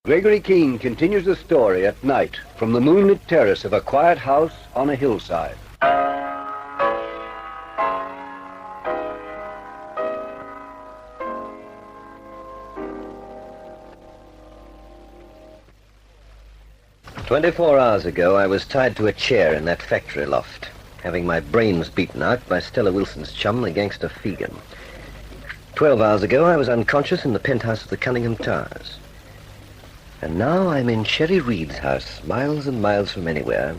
Gregory Keene continues the story at night from the moonlit terrace of a quiet house on a hillside. "24 hours ago, I was tied to a chair in that factory loft, having my brains beaten out by Stella Wilson's chum, the gangster Fegan. 12 hours ago, I was unconscious in the penthouse of the Cunningham Towers. And now I'm in Sherry Reed's house, miles and miles from anywhere,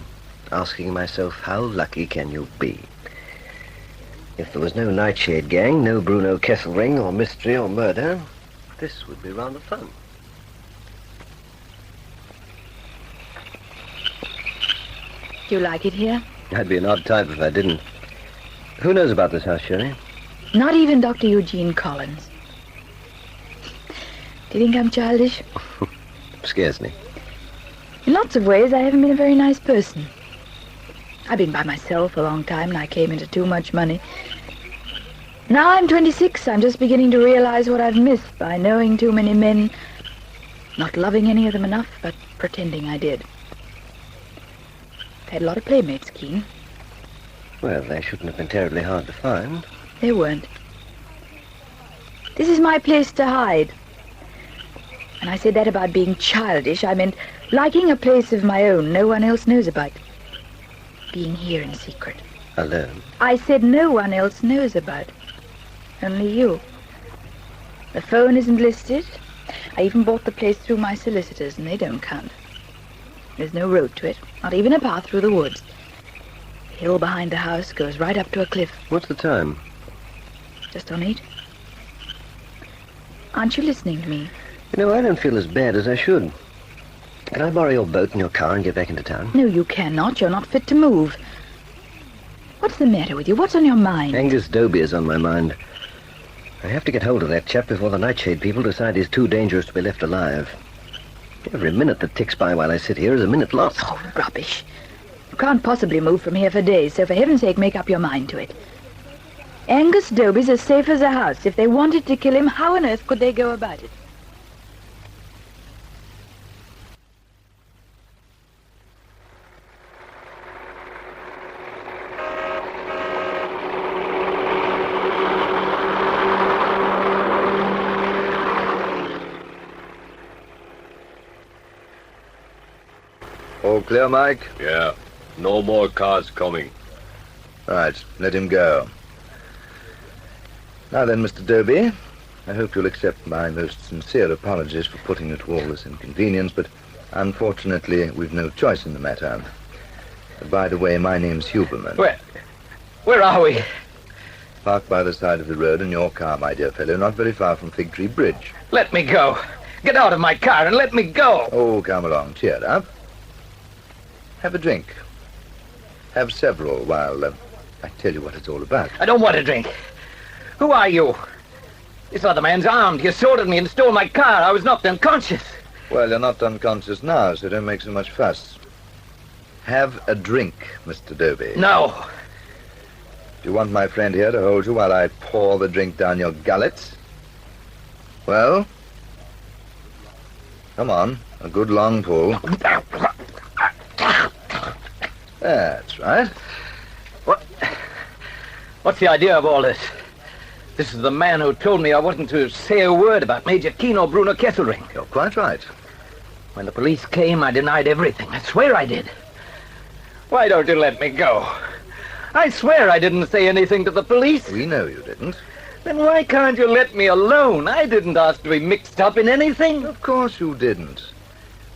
asking myself, how lucky can you be? If there was no NightShade gang, no Bruno Kesselring, or mystery or murder, this would be rather fun." Do you like it here? I'd be an odd type if I didn't. Who knows about this house, Sherry? Not even Dr. Eugene Collins. Do you think I'm childish? Scares me. In lots of ways, I haven't been a very nice person. I've been by myself a long time, and I came into too much money. Now I'm 26, I'm just beginning to realize what I've missed by knowing too many men, not loving any of them enough, but pretending I did. I had a lot of playmates, Keene. Well, they shouldn't have been terribly hard to find. They weren't. This is my place to hide. When I said that about being childish, I meant liking a place of my own no one else knows about. Being here in secret. Alone? I said no one else knows about. Only you. The phone isn't listed. I even bought the place through my solicitors, and they don't count. There's no road to it, not even a path through the woods. The hill behind the house goes right up to a cliff. What's the time? Just on 8. Aren't you listening to me? You know, I don't feel as bad as I should. Can I borrow your boat and your car and get back into town? No, you cannot. You're not fit to move. What's the matter with you? What's on your mind? Angus Dobie is on my mind. I have to get hold of that chap before the NightShade people decide he's too dangerous to be left alive. Every minute that ticks by while I sit here is a minute lost. Oh, rubbish. You can't possibly move from here for days, so for heaven's sake, make up your mind to it. Angus Dobie's as safe as a house. If they wanted to kill him, how on earth could they go about it? All clear, Mike? Yeah. No more cars coming. Right, let him go. Now then, Mr. Dobie, I hope you'll accept my most sincere apologies for putting you to all this inconvenience, but unfortunately we've no choice in the matter. By the way, my name's Huberman. Where are we? Parked by the side of the road in your car, my dear fellow, not very far from Fig Tree Bridge. Let me go. Get out of my car and let me go. Oh, come along, cheer up. Have a drink. Have several while I tell you what it's all about. I don't want a drink. Who are you? This other man's armed. He assaulted me and stole my car. I was knocked unconscious. Well, you're not unconscious now, so don't make so much fuss. Have a drink, Mr. Dobie. No. Do you want my friend here to hold you while I pour the drink down your gullets? Well? Come on, a good long pull. That's right. What's the idea of all this? This is the man who told me I wasn't to say a word about Major Keene or Bruno Kesselring. You're quite right. When the police came, I denied everything. I swear I did. Why don't you let me go? I swear I didn't say anything to the police. We know you didn't. Then why can't you let me alone? I didn't ask to be mixed up in anything. Of course you didn't.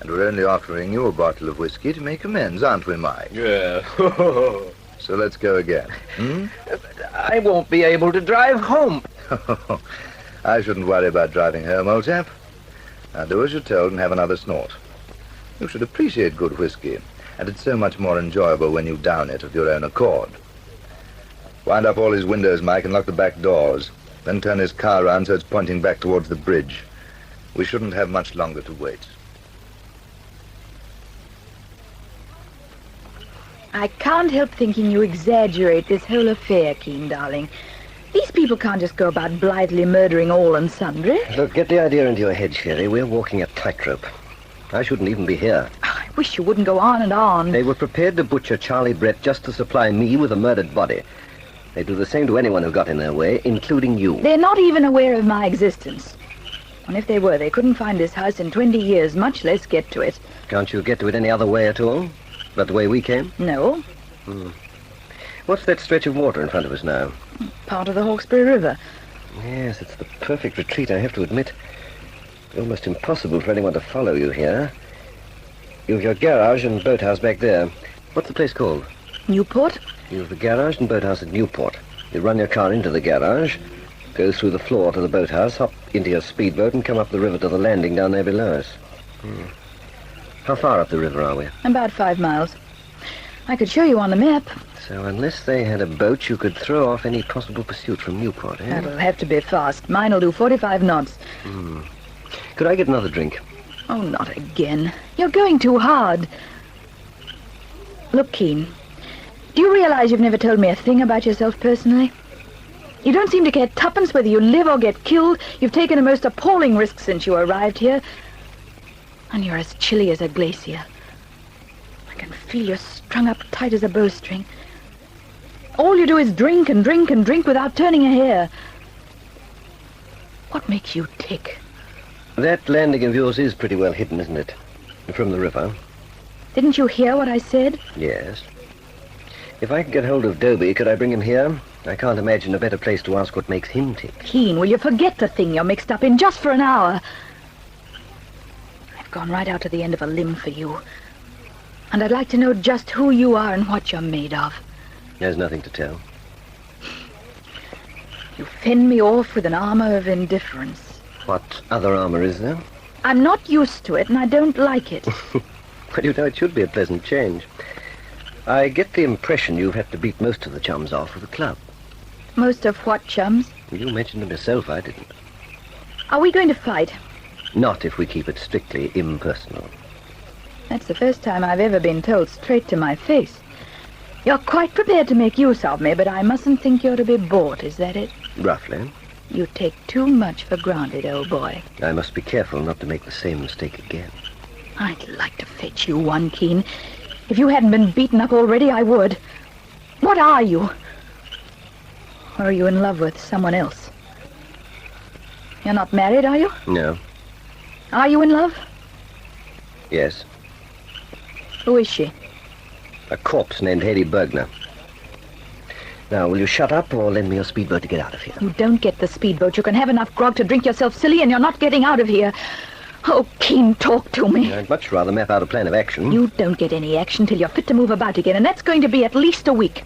And we're only offering you a bottle of whiskey to make amends, aren't we, Mike? Yeah. So let's go again. I won't be able to drive home. I shouldn't worry about driving home, old chap. Now do as you're told and have another snort. You should appreciate good whiskey, and it's so much more enjoyable when you down it of your own accord. Wind up all his windows, Mike, and lock the back doors. Then turn his car around so it's pointing back towards the bridge. We shouldn't have much longer to wait. I can't help thinking you exaggerate this whole affair, Keene, darling. These people can't just go about blithely murdering all and sundry. Look, get the idea into your head, Sherry. We're walking a tightrope. I shouldn't even be here. I wish you wouldn't go on and on. They were prepared to butcher Charlie Brett just to supply me with a murdered body. They'd do the same to anyone who got in their way, including you. They're not even aware of my existence. And if they were, they couldn't find this house in 20 years, much less get to it. Can't you get to it any other way at all? But the way we came? No. What's that stretch of water in front of us now? Part of the Hawkesbury River. Yes, it's the perfect retreat, I have to admit. Almost impossible for anyone to follow you here. You've your garage and boathouse back there. What's the place called? Newport? You've the garage and boathouse at Newport. You run your car into the garage, go through the floor to the boathouse, hop into your speedboat, and come up the river to the landing down there below us. How far up the river are we? About 5 miles. I could show you on the map. So unless they had a boat, you could throw off any possible pursuit from Newport, eh? That'll have to be fast. Mine'll do 45 knots. Could I get another drink? Oh, not again. You're going too hard. Look, Keene, do you realize you've never told me a thing about yourself personally? You don't seem to care tuppence whether you live or get killed. You've taken a most appalling risk since you arrived here. And you're as chilly as a glacier. I can feel you're strung up tight as a bowstring. All you do is drink and drink and drink without turning a hair. What makes you tick? That landing of yours is pretty well hidden, isn't it? From the river. Didn't you hear what I said? Yes. If I could get hold of Dobie, could I bring him here? I can't imagine a better place to ask what makes him tick. Keene, will you forget the thing you're mixed up in just for an hour? I've gone right out to the end of a limb for you. And I'd like to know just who you are and what you're made of. There's nothing to tell. You fend me off with an armor of indifference. What other armor is there? I'm not used to it, and I don't like it. Well, you know, it should be a pleasant change. I get the impression you've had to beat most of the chums off with the club. Most of what, chums? You mentioned them yourself, I didn't. Are we going to fight? Not if we keep it strictly impersonal. That's the first time I've ever been told straight to my face. You're quite prepared to make use of me, but I mustn't think you're to be bought, is that it? Roughly. You take too much for granted, old boy. I must be careful not to make the same mistake again. I'd like to fetch you one, Keene. If you hadn't been beaten up already, I would. What are you? Or are you in love with someone else? You're not married, are you? No. Are you in love? Yes. Who is she? A corpse named Haley Bergner. Now, will you shut up or lend me your speedboat to get out of here? You don't get the speedboat. You can have enough grog to drink yourself silly, and you're not getting out of here. Oh, Keene, talk to me. I'd much rather map out a plan of action. You don't get any action till you're fit to move about again, and that's going to be at least a week.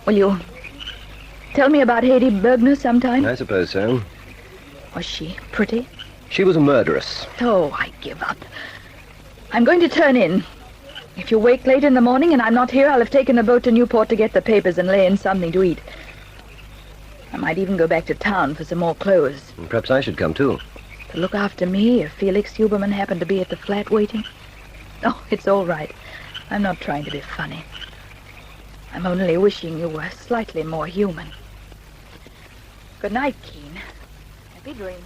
Will you tell me about Haley Bergner sometime? I suppose so. Was she pretty? She was a murderess. Oh, I give up. I'm going to turn in. If you wake late in the morning and I'm not here, I'll have taken a boat to Newport to get the papers and lay in something to eat. I might even go back to town for some more clothes. And perhaps I should come, too. To look after me if Felix Huberman happened to be at the flat waiting? Oh, it's all right. I'm not trying to be funny. I'm only wishing you were slightly more human. Good night, Keene. Happy dreams.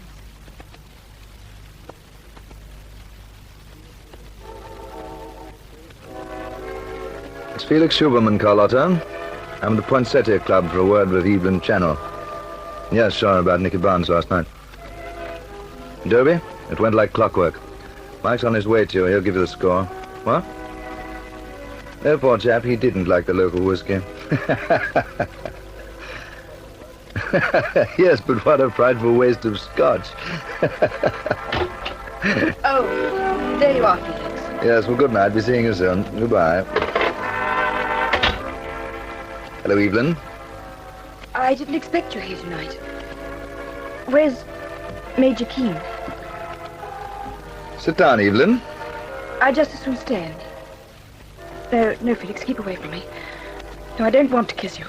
It's Felix Huberman, Carlotta. I'm at the Poinsettia Club for a word with Evelyn Channel. Yes, sorry about Nicky Barnes last night. Dobie, it went like clockwork. Mike's on his way to you. He'll give you the score. What? Oh, poor chap, he didn't like the local whiskey. Yes, but what a frightful waste of scotch. Oh, there you are, Felix. Yes, well, good night. Be seeing you soon. Goodbye. Hello, Evelyn. I didn't expect you here tonight. Where's Major Keene? Sit down, Evelyn. I just as soon stand. No, Felix, keep away from me. No, I don't want to kiss you.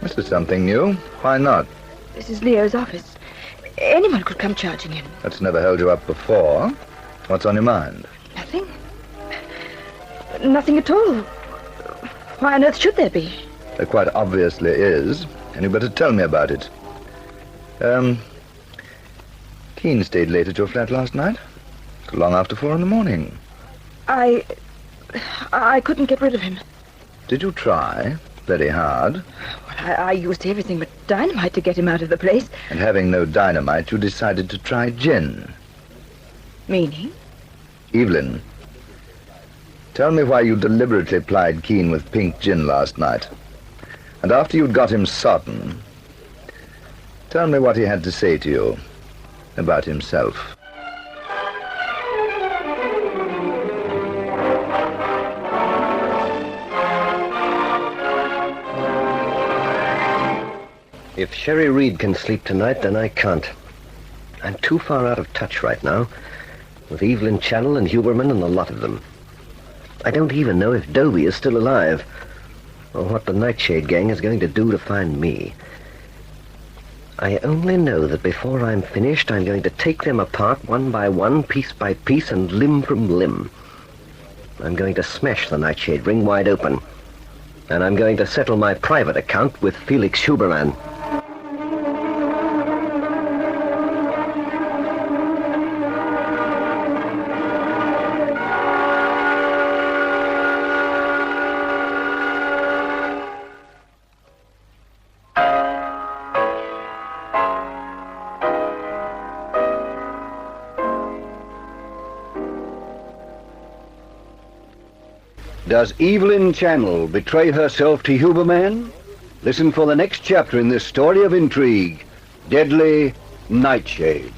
This is something new. Why not? This is Leo's office. Anyone could come charging in. That's never held you up before. What's on your mind? Nothing. Nothing at all. Why on earth should there be? There quite obviously is, and you better tell me about it. Keene stayed late at your flat last night? Long after 4 in the morning. I couldn't get rid of him. Did you try? Very hard. Well, I used everything but dynamite to get him out of the place. And having no dynamite, you decided to try gin. Meaning? Evelyn, tell me why you deliberately plied Keene with pink gin last night. And after you'd got him sodden, tell me what he had to say to you about himself. If Sherry Reed can sleep tonight, then I can't. I'm too far out of touch right now, with Evelyn Channel and Huberman and the lot of them. I don't even know if Dobie is still alive, or what the NightShade gang is going to do to find me. I only know that before I'm finished, I'm going to take them apart one by one, piece by piece, and limb from limb. I'm going to smash the NightShade ring wide open, and I'm going to settle my private account with Felix Huberman. Does Evelyn Channel betray herself to Huberman? Listen for the next chapter in this story of intrigue, Deadly Nightshade.